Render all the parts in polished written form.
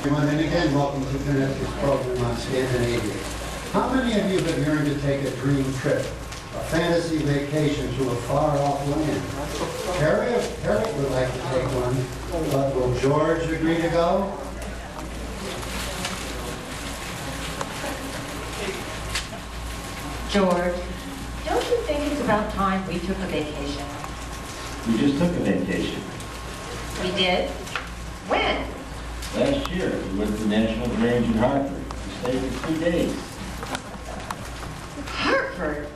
everyone, and again, welcome to Connecticut's program on Scandinavia. How many of you have yearned to take a dream trip, a fantasy vacation to a far-off land? Harriet would like to take one, but will George agree to go? George, don't you think it's about time we took a vacation? We just took a vacation. We did? When? Last year, we went to National Grange in Hartford. We stayed for 2 days. Hartford?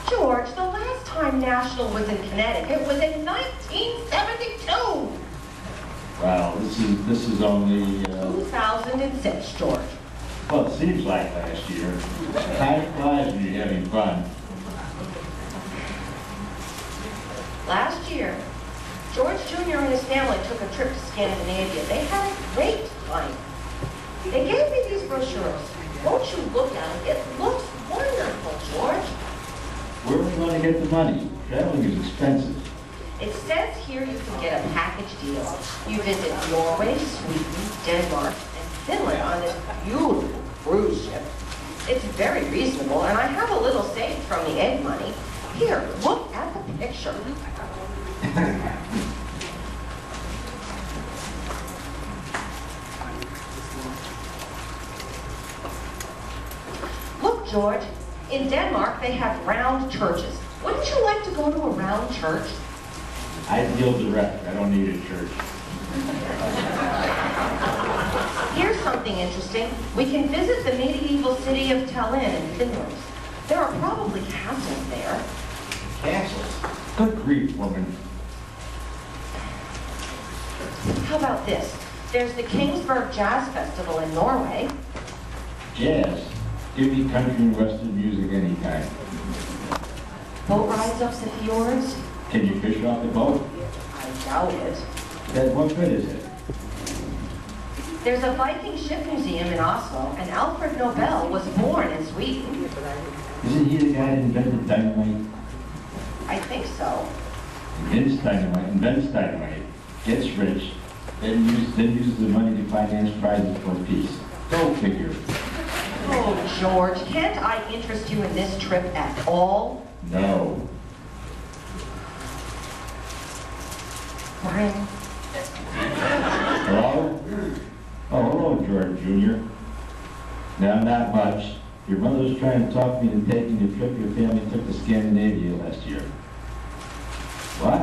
George, the last time National was in Connecticut was in 1972. Wow, this is only, 2006, George. well, it seems like last year. Time flies when you're having fun. Last year, George Jr. and his family took a trip to Scandinavia. They had a great time. They gave me these brochures. Won't you look at it? It looks wonderful, George. Where are we going to get the money? Traveling is expensive. It says here you can get a package deal. You visit Norway, Sweden, Denmark, and Finland on this beautiful cruise ship. It's very reasonable, and I have a little saved from the egg money. Here, look at the picture. Look, George, in Denmark they have round churches. Wouldn't you like to go to a round church? I deal direct. I don't need a church. Here's something interesting. We can visit the medieval city of Tallinn in Finland. There are probably castles there. Castles? Good grief, woman. How about this? There's the Kingsburg Jazz Festival in Norway. Jazz. Give me country and western music anytime. Boat rides up the fjords. Can you fish off the boat? I doubt it. Then what good is it? There's a Viking ship museum in Oslo, and Alfred Nobel was born in Sweden. Isn't he the guy that invented dynamite? I think so. Invents dynamite, gets rich, then uses the money to finance prizes for peace. Go figure. Oh, George, can't I interest you in this trip at all? No. Brian? Hello? Oh, hello, George Jr. No, not much. Your mother was trying to talk me into taking the trip your family took to Scandinavia last year. What?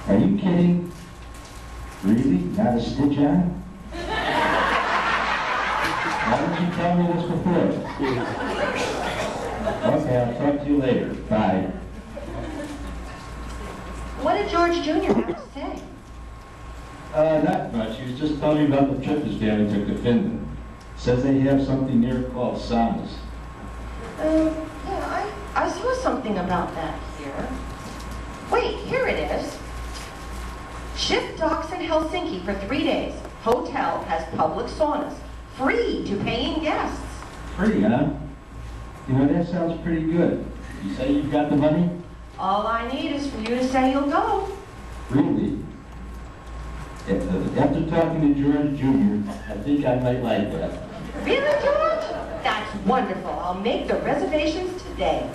Are you kidding? Really? Not a stitch on? Why didn't you tell me this before? Okay, I'll talk to you later. Bye. What did George Jr. have to say? Not much. He was just telling me about the trip his family took to Finland. Says they have something there called saunas. Yeah, I saw something about that here. Wait, here it is. Ship docks in Helsinki for 3 days. Hotel has public saunas. Free to paying guests. Free, huh? You know, that sounds pretty good. You say you've got the money? All I need is for you to say you'll go. Really? After talking to George Jr., I think I might like that. Really, George? That's wonderful. I'll make the reservations today.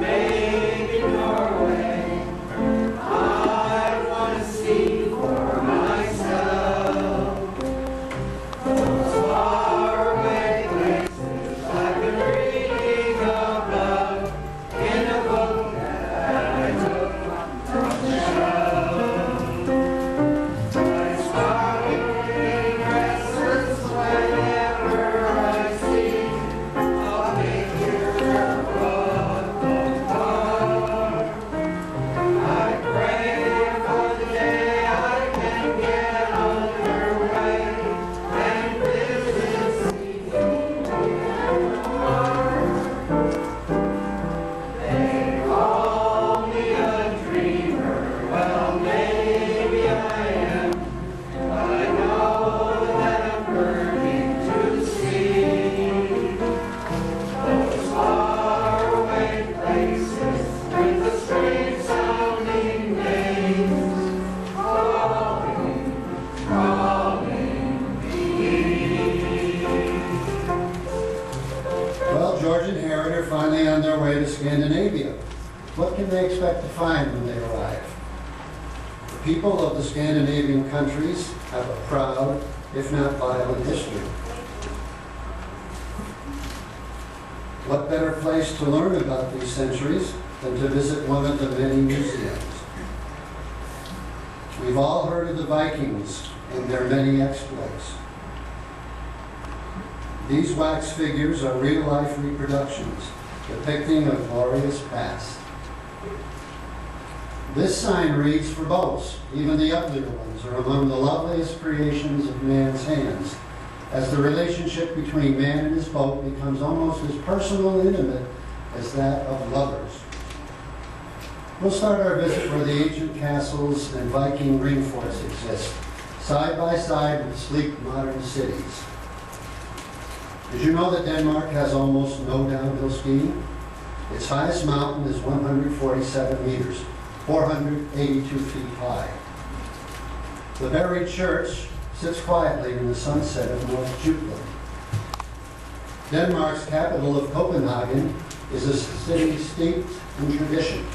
Maybe Norway. I want to see for way to Scandinavia. What can they expect to find when they arrive? The people of the Scandinavian countries have a proud, if not violent, history. What better place to learn about these centuries than to visit one of the many museums? We've all heard of the Vikings and their many exploits. These wax figures are real-life reproductions depicting a glorious past. This sign reads, "For boats, even the uglier ones, are among the loveliest creations of man's hands," as the relationship between man and his boat becomes almost as personal and intimate as that of lovers. We'll start our visit where the ancient castles and Viking ring forts exist, side by side with sleek modern cities. Did you know that Denmark has almost no downhill skiing? Its highest mountain is 147 meters, 482 feet high. The buried church sits quietly in the sunset of North Jutland. Denmark's capital of Copenhagen is a city steeped in tradition.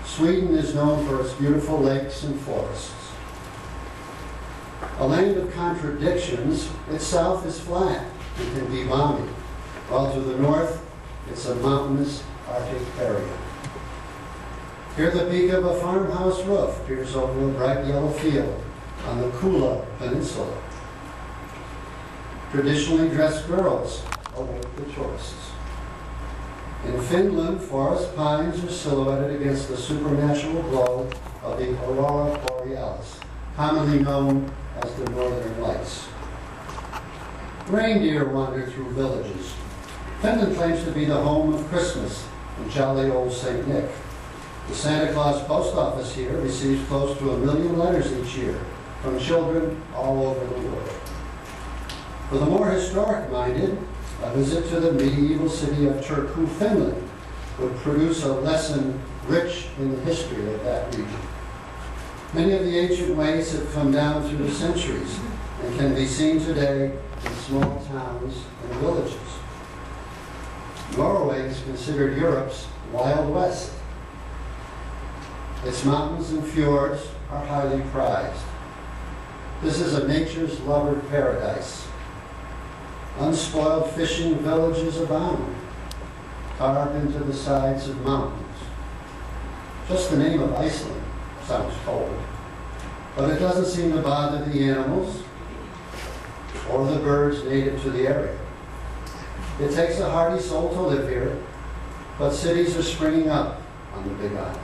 Sweden is known for its beautiful lakes and forests. A land of contradictions, its south is flat and can be balmy, while to the north, it's a mountainous Arctic area. Here the peak of a farmhouse roof peers over a bright yellow field on the Kula Peninsula. Traditionally dressed girls await the tourists. In Finland, forest pines are silhouetted against the supernatural glow of the Aurora Borealis, commonly known as the Northern Lights. Reindeer wander through villages. Finland claims to be the home of Christmas and jolly old St. Nick. The Santa Claus post office here receives close to 1 million letters each year from children all over the world. For the more historic-minded, a visit to the medieval city of Turku, Finland, would produce a lesson rich in the history of that region. Many of the ancient ways have come down through the centuries and can be seen today in small towns and villages. Norway is considered Europe's Wild West. Its mountains and fjords are highly prized. This is a nature's lover paradise. Unspoiled fishing villages abound, carved into the sides of mountains. Just the name of Iceland sounds cold, but it doesn't seem to bother the animals or the birds native to the area. It takes a hardy soul to live here, but cities are springing up on the Big Island.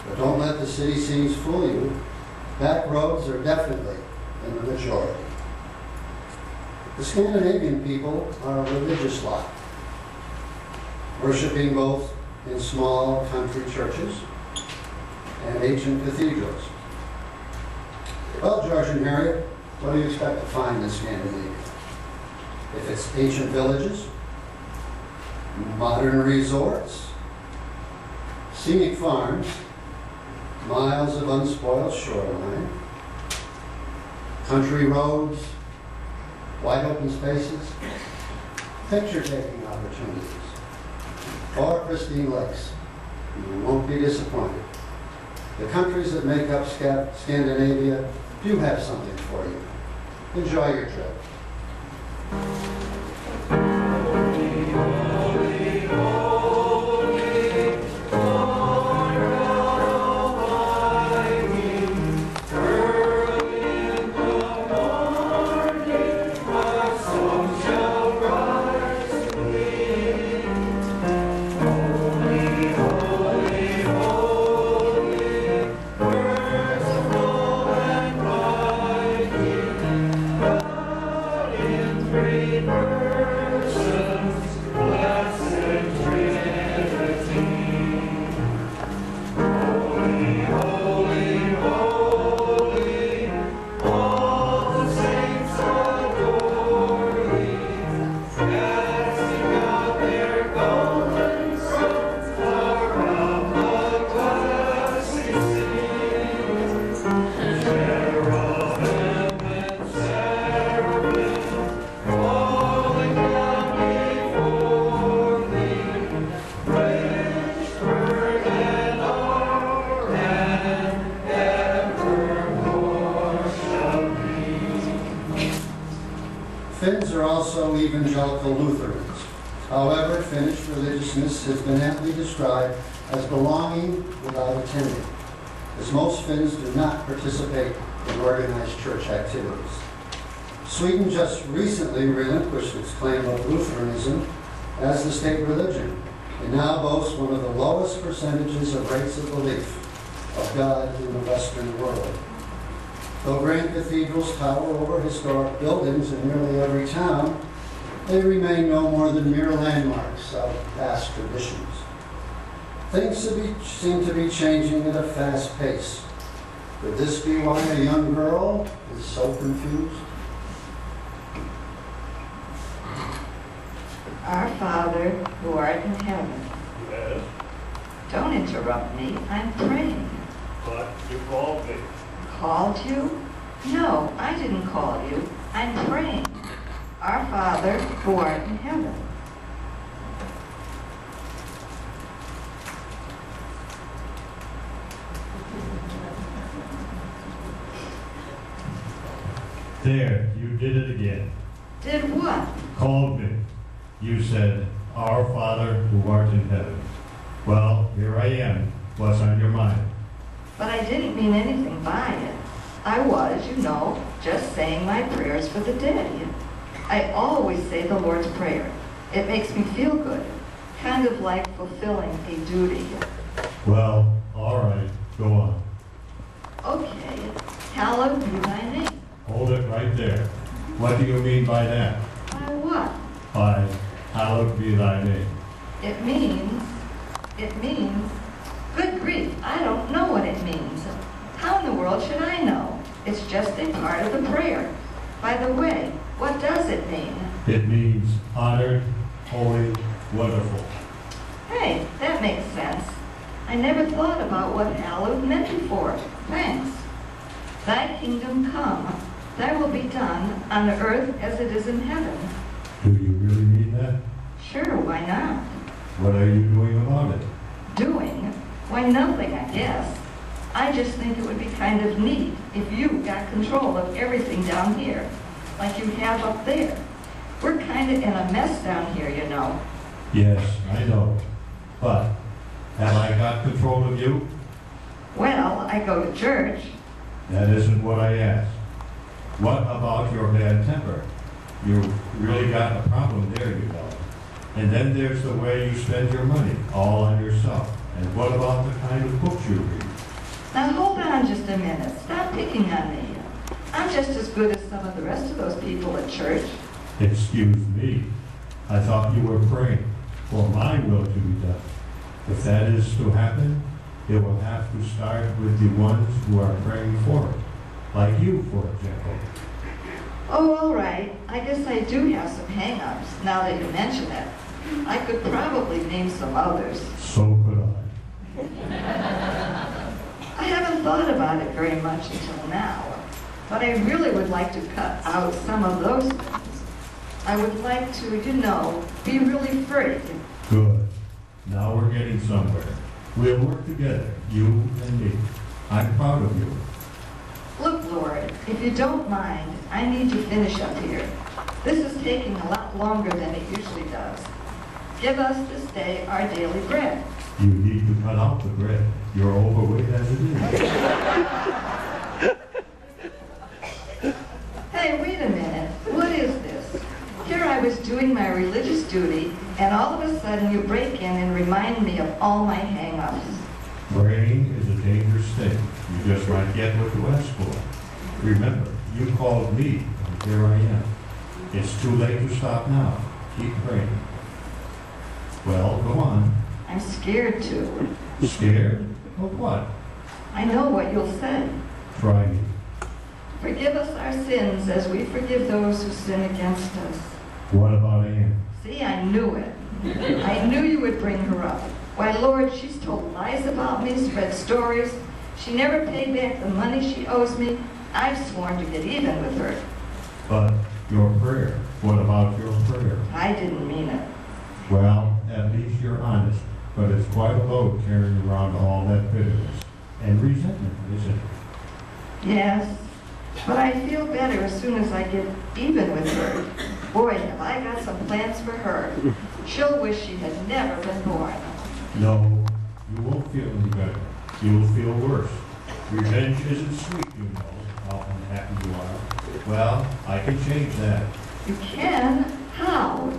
But don't let the city scenes fool you. Back roads are definitely in the majority. The Scandinavian people are a religious lot, worshiping both in small country churches and ancient cathedrals. Well, George and Harriet, what do you expect to find in Scandinavia? If it's ancient villages, modern resorts, scenic farms, miles of unspoiled shoreline, country roads, wide open spaces, picture-taking opportunities, or pristine lakes, you won't be disappointed. The countries that make up Scandinavia do have something for you. Enjoy your trip. evangelical Lutherans. However, Finnish religiousness has been aptly described as belonging without attending, as most Finns do not participate in organized church activities. Sweden just recently relinquished its claim of Lutheranism as the state religion, and now boasts one of the lowest percentages of rates of belief of God in the Western world. Though grand cathedrals tower over historic buildings in nearly every town, they remain no more than mere landmarks of past traditions. Things seem to be changing at a fast pace. Could this be why a young girl is so confused? Our Father, who art in heaven. Yes, Don't interrupt me. I'm praying. but you called me. Called you? No, I didn't call you. I'm praying. Our Father, who art in heaven. There, you did it again. Did what? Called me. You said, Our Father who art in heaven. Well, here I am. What's on your mind? But I didn't mean anything by it. I was, just saying my prayers for the day. I always say the Lord's Prayer. It makes me feel good, kind of like fulfilling a duty. Well, all right. Go on. Okay, hallowed be thy name. Hold it right there. What do you mean by that? By what? By hallowed be thy name. It means, good grief, I don't know what it means. How in the world should I know? It's just a part of the prayer. By the way, what does it mean? It means honored, holy, wonderful. Hey, that makes sense. I never thought about what hallowed meant before. Thanks. Thy kingdom come, thy will be done on earth as it is in heaven. Do you really mean that? Sure, why not? What are you doing about it? Doing? Why, nothing, I guess. I just think it would be kind of neat if you got control of everything down here, like you have up there. We're kind of in a mess down here, Yes, I know. But have I got control of you? Well, I go to church. That isn't what I asked. What about your bad temper? You've really got a problem there, And then there's the way you spend your money, all on yourself. And what about the kind of books you read? Now hold on just a minute. Stop picking on me. I'm just as good as some of the rest of those people at church. Excuse me. I thought you were praying for my will to be done. If that is to happen, it will have to start with the ones who are praying for it. Like you, for example. Oh, all right. I guess I do have some hang-ups, now that you mention it. I could probably name some others. So could I. I haven't thought about it very much until now, but I really would like to cut out some of those things. I would like to, be really free. Good. Now we're getting somewhere. We'll work together, you and me. I'm proud of you. Look, Lord, if you don't mind, I need to finish up here. This is taking a lot longer than it usually does. Give us this day our daily bread. You need to cut out the bread. You're overweight as it is. Hey, wait a minute. What is this? Here I was doing my religious duty, and all of a sudden you break in and remind me of all my hang-ups. Praying is a dangerous thing. You just might get what you ask for. Remember, you called me, and here I am. It's too late to stop now. Keep praying. Well, go on. I'm scared to. Scared? Of what? I know what you'll say. Try me. Forgive us our sins as we forgive those who sin against us. What about Anne? See, I knew it. I knew you would bring her up. Why, Lord, she's told lies about me, spread stories. She never paid back the money she owes me. I've sworn to get even with her. But your prayer. What about your prayer? I didn't mean it. Well, at least you're honest. But it's quite a load carrying around all that bitterness and resentment, isn't it? Yes, but I feel better as soon as I get even with her. Boy, have I got some plans for her. She'll wish she had never been born. No, you won't feel any better. You'll feel worse. Revenge isn't sweet, you know, how unhappy you are. Well, I can change that. You can? How?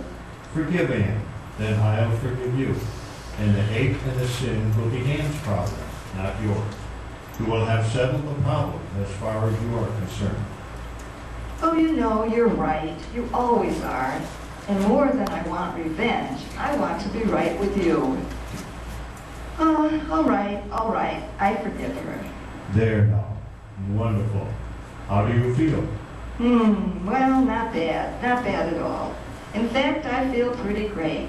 Forgive Anne, then I'll forgive you. And the hate and the sin will be Anne's problem, not yours. You will have settled the problem as far as you are concerned. Oh, you know, you're right. You always are. And more than I want revenge, I want to be right with you. Oh, all right. I forgive her. There now. Wonderful. How do you feel? Well, not bad at all. In fact, I feel pretty great.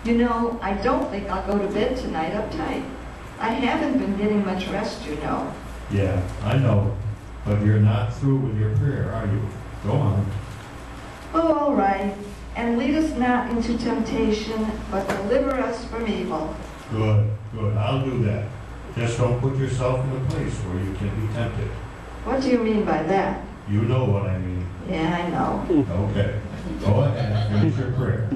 You know, I don't think I'll go to bed tonight uptight. I haven't been getting much rest, you know. Yeah, I know. But you're not through with your prayer, are you? Go on. Oh, all right. And lead us not into temptation, but deliver us from evil. Good. I'll do that. Just don't put yourself in a place where you can be tempted. What do you mean by that? You know what I mean. Yeah, I know. Okay. Go ahead, finish your prayer.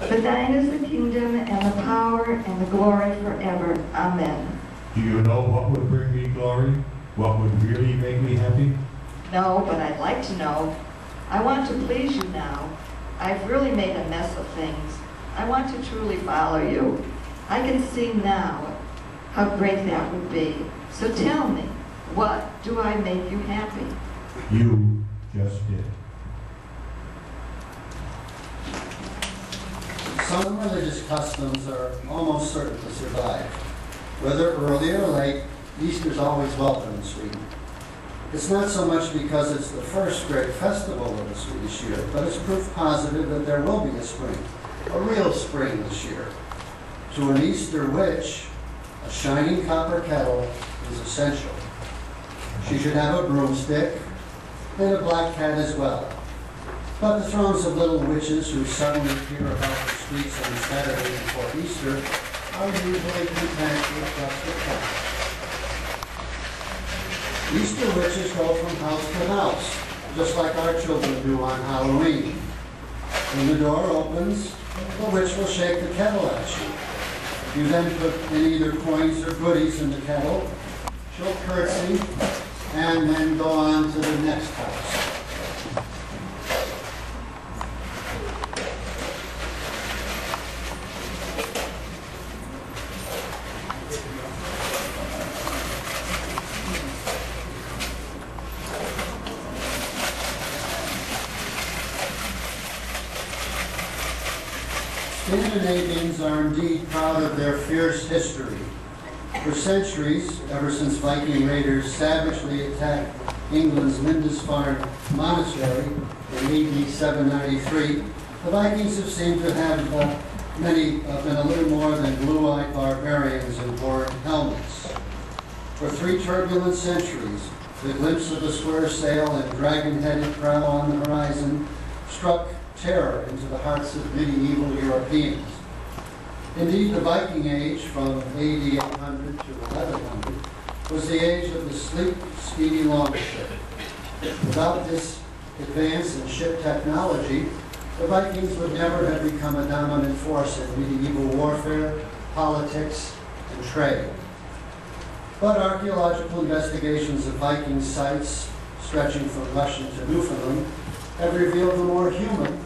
But thine is the kingdom and the power and the glory forever. Amen. Do you know what would bring me glory? What would really make me happy? No, but I'd like to know. I want to please you now. I've really made a mess of things. I want to truly follow you. I can see now how great that would be. So tell me, what do I make you happy? You just did. Some religious customs are almost certain to survive. Whether early or late, Easter's always welcome in Sweden. It's not so much because it's the first great festival of the Swedish year, but it's proof positive that there will be a spring, a real spring this year. To an Easter witch, a shining copper kettle is essential. She should have a broomstick and a black cat as well. But the throngs of little witches who suddenly appear about the streets on Saturday before Easter are usually content with just a cat. Easter witches go from house to house, just like our children do on Halloween. When the door opens, the witch will shake the kettle at you. You then put in either coins or goodies in the kettle. She'll curtsy and then go on to the next house. Scandinavians are indeed proud of their fierce history. For centuries, ever since Viking raiders savagely attacked England's Lindisfarne monastery in AD 793, the Vikings have seemed to have been a little more than blue-eyed barbarians in horned helmets. For 3 turbulent centuries, the glimpse of the square sail and dragon-headed prow on the horizon struck terror into the hearts of medieval Europeans. Indeed, the Viking Age, from AD 800 to 1100, was the age of the sleek, speedy longship. Without this advance in ship technology, the Vikings would never have become a dominant force in medieval warfare, politics, and trade. But archaeological investigations of Viking sites, stretching from Russia to Newfoundland, have revealed the more human,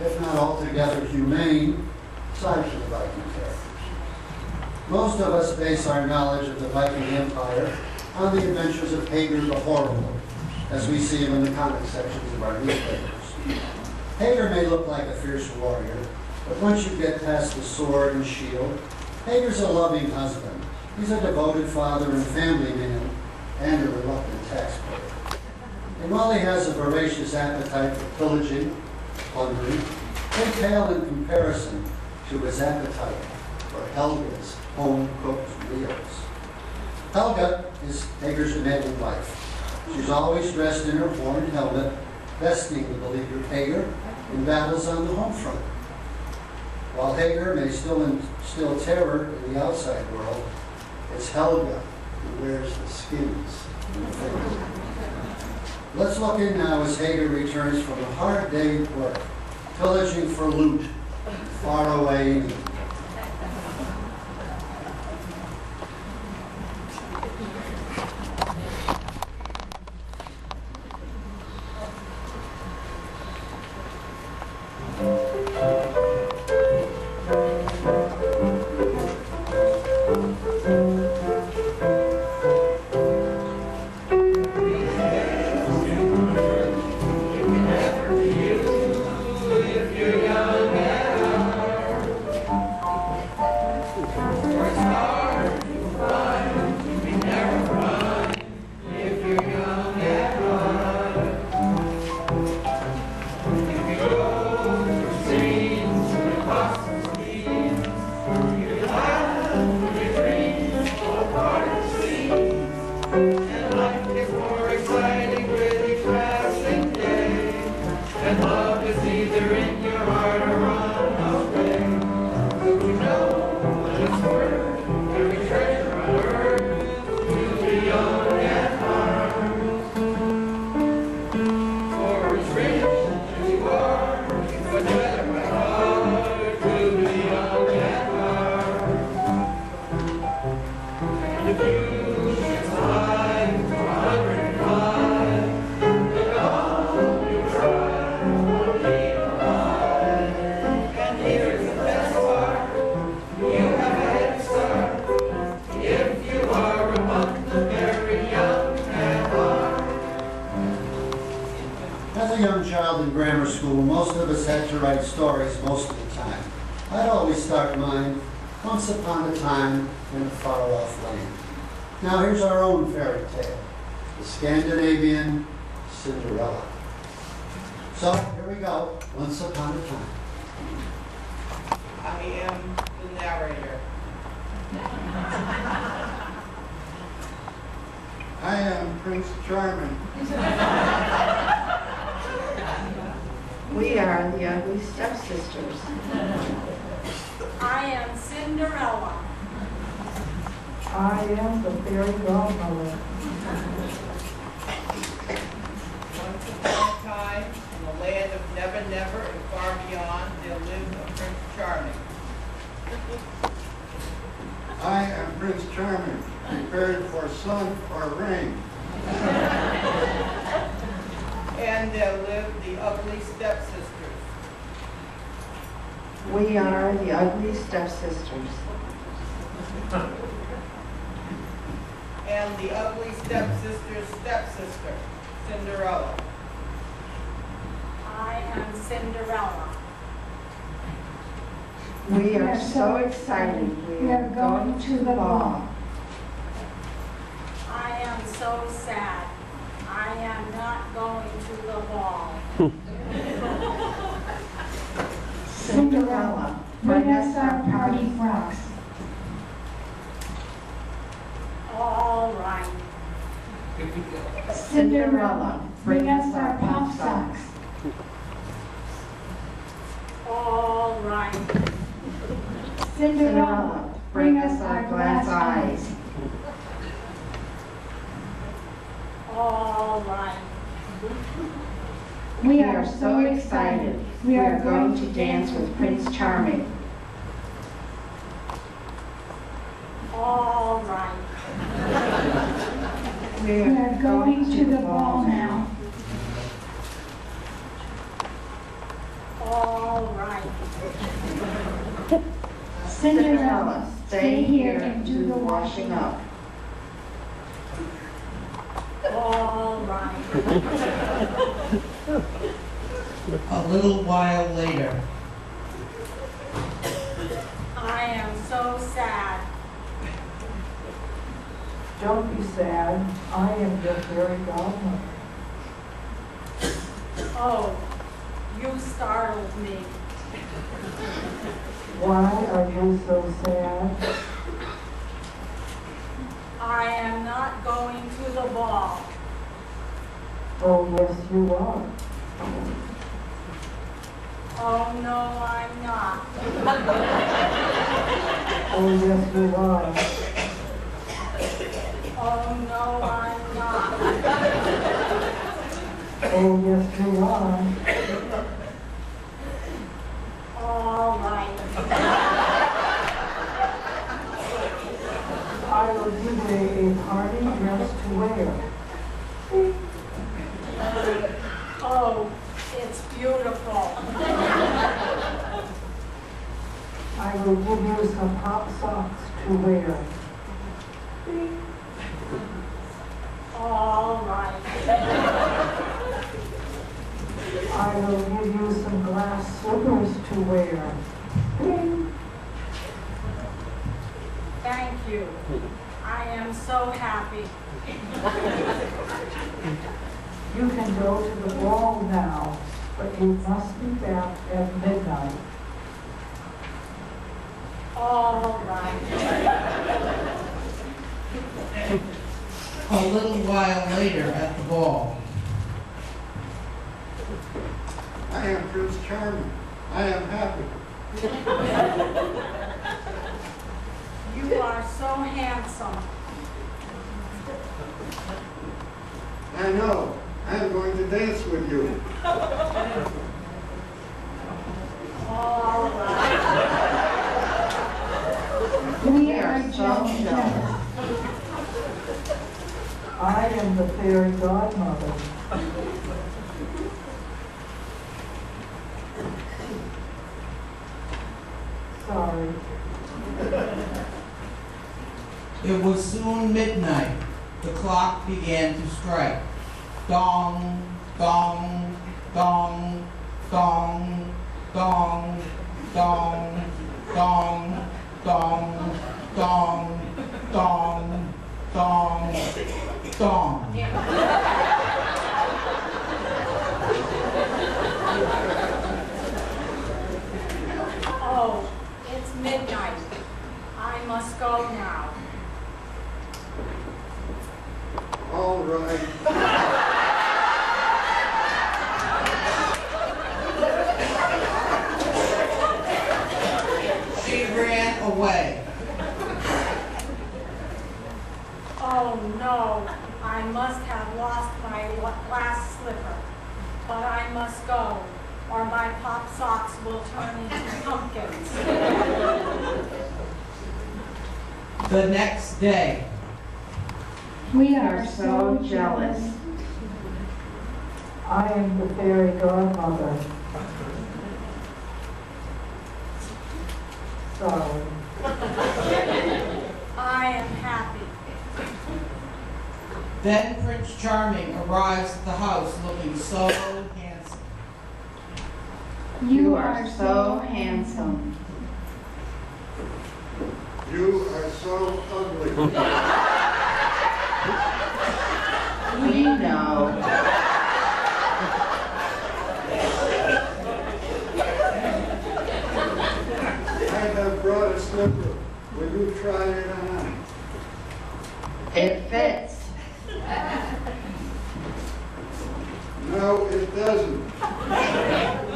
if not altogether humane, side to the Viking characters. Most of us base our knowledge of the Viking Empire on the adventures of Hager the Horrible, as we see him in the comic sections of our newspapers. Hager may look like a fierce warrior, but once you get past the sword and shield, Hager's a loving husband. He's a devoted father and family man, and a reluctant taxpayer. And while he has a voracious appetite for pillaging, plundering, they pale in comparison to his appetite for Helga's home-cooked meals. Helga is Hager's demanding wife. She's always dressed in her horned helmet, vesting the beleaguered Hager in battles on the home front. While Hager may still instill terror in the outside world, it's Helga who wears the skins in the face. Let's look in now as Hager returns from a hard day at work pillaging for loot, far away. As a young child in grammar school, most of us had to write stories most of the time. I'd always start mine, once upon a time in a far-off land. Now here's our own fairy tale, the Scandinavian Cinderella. So here we go, once upon a time. I am the narrator. I am Prince Charming. We are the Ugly Stepsisters. I am Cinderella. I am the fairy godmother. Once upon a time, in the land of Never Never and far beyond, there lived a Prince Charming. I am Prince Charming, prepared for sun or rain. And there lived the ugly stepsisters. We are the Ugly Stepsisters. And the ugly stepsister's stepsister, Cinderella. I am Cinderella. We are so excited. We are going to the ball. I am so sad. I am not going to the ball. Cinderella, bring us our party frocks. All right. Cinderella, bring us our pop socks. All right. Cinderella, bring us our glass eyes. All right. We are so excited. We are going to dance with Prince Charming. All right. We are going to the ball now. All right. Cinderella, stay here and do the washing up. All right. A little while later. I am so sad. Don't be sad. I am the fairy godmother. Oh, you startled me. Why are you so sad? I am not going to the ball. Oh, yes, you are. Oh, no, I'm not. Oh, yes, you are. Oh, no, I'm not. Oh, yes, you are. will give you some pop socks to wear. All right. I will give you some glass slippers to wear. Thank you. I am so happy. You can go to the ball now, but you must be back at midnight. All right. A little while later at the ball. I am Prince Charming. I am happy. You are so handsome. I know. I'm going to dance with you. All right. We are so jealous. I am the fairy godmother. Sorry. It was soon midnight. The clock began to strike. Dong, dong, dong, dong, dong, dong, dong, dong, dong, dong, dong, dong. Oh, it's midnight. I must go now. All right. She ran away. Oh no, I must have lost my last slipper. But I must go, or my pop socks will turn into pumpkins. The next day. We are so jealous. I am the fairy godmother. Sorry. I am happy. Then Prince Charming arrives at the house looking so handsome. You are so handsome. You are so ugly. We know. I have brought a slipper. Will you try it on? It fits. No, it doesn't.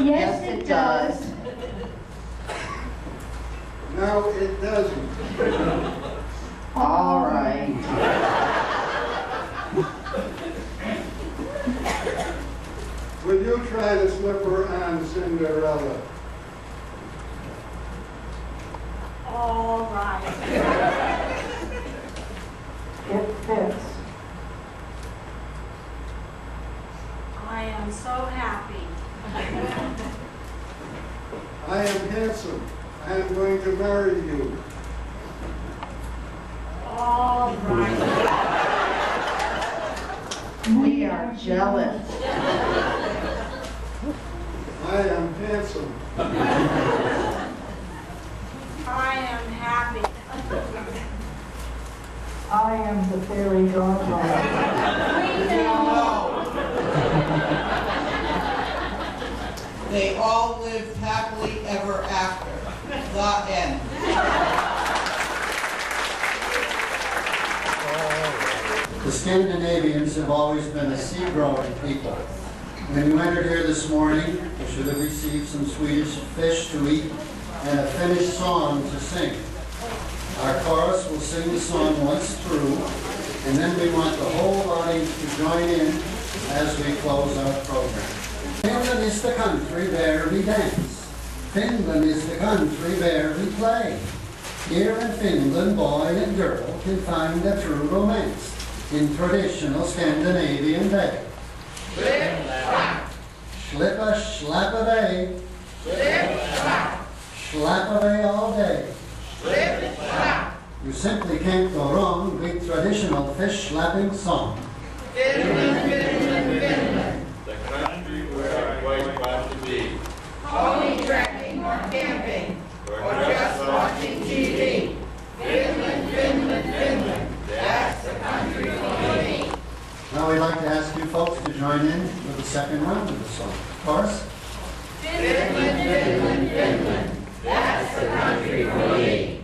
Yes, it does. No, it doesn't. All right. Will you try the slipper on, Cinderella? All right. It fits. I am so happy. I am handsome. I am going to marry you. All right. We are jealous. I am handsome. I am happy. I am the fairy godmother. We know. They all lived happily ever after. The end. The Scandinavians have always been a sea-growing people. When you entered here this morning, you should have received some Swedish fish to eat and a Finnish song to sing. Our chorus will sing the song once through, and then we want the whole audience to join in as we close our program. Finland is the country where we dance. Finland is the country where we play. Here in Finland, boy and girl can find a true romance in traditional Scandinavian day. Slip, slap, slap a day. Slip, slap, schlap away all day. Slip, slap. You simply can't go wrong with traditional fish slapping song. Finland, Finland, Finland. The country where I quite want to be. Pony trekking or camping, or just watching TV. Finland, Finland, Finland. That's the country for me. Now we'd like to ask you folks to join in for the second round of the song. Chorus. Finland, Finland, Finland. That's the country for me.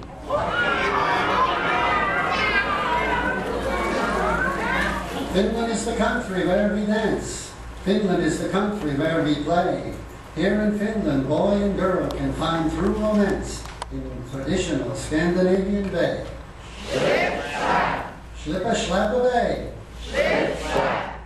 Finland is the country where we dance. Finland is the country where we play. Here in Finland, boy and girl can find true romance in traditional Scandinavian way. Slip, slap. Slip a slap away. Slip, slap.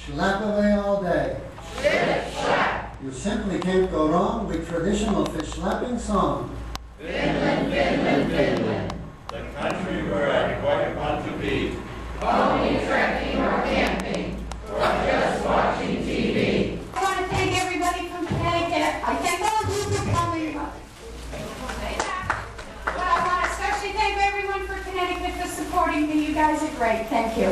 Slap away all day. Slip, slap. You simply can't go wrong with traditional fish slapping song. Finland, Finland, Finland. The country where I quite want to be. Pony trekking or camping, or just watching TV. I want to thank everybody from Connecticut. I thank all of you for coming. But I want to especially thank everyone for Connecticut for supporting me. You guys are great. Thank you.